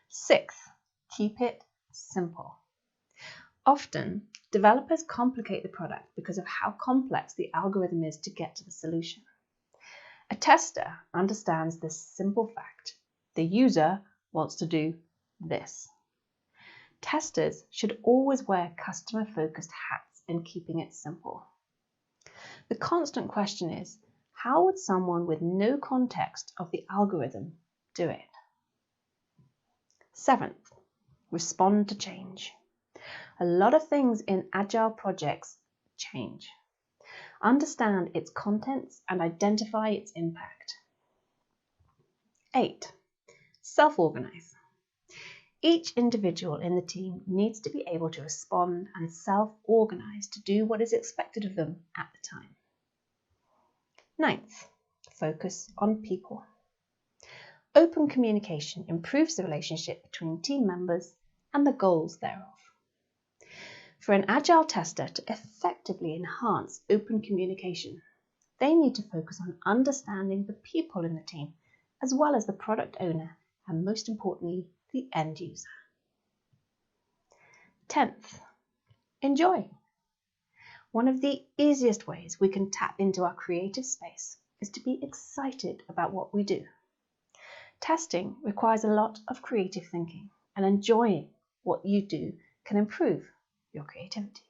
Sixth, keep it simple. Often, developers complicate the product because of how complex the algorithm is to get to the solution. A tester understands this simple fact: the user wants to do this. Testers should always wear customer-focused hats in keeping it simple. The constant question is, how would someone with no context of the algorithm do it? Seventh, respond to change. A lot of things in Agile projects change. Understand its contents and identify its impact. 8. Self-organize. Each individual in the team needs to be able to respond and self-organize to do what is expected of them at the time. 9th, focus on people. Open communication improves the relationship between team members and the goals thereof. For an Agile tester to effectively enhance open communication, they need to focus on understanding the people in the team, as well as the product owner, and most importantly, the end user. 10th, enjoy. One of the easiest ways we can tap into our creative space is to be excited about what we do. Testing requires a lot of creative thinking, and enjoying what you do can improve your creativity.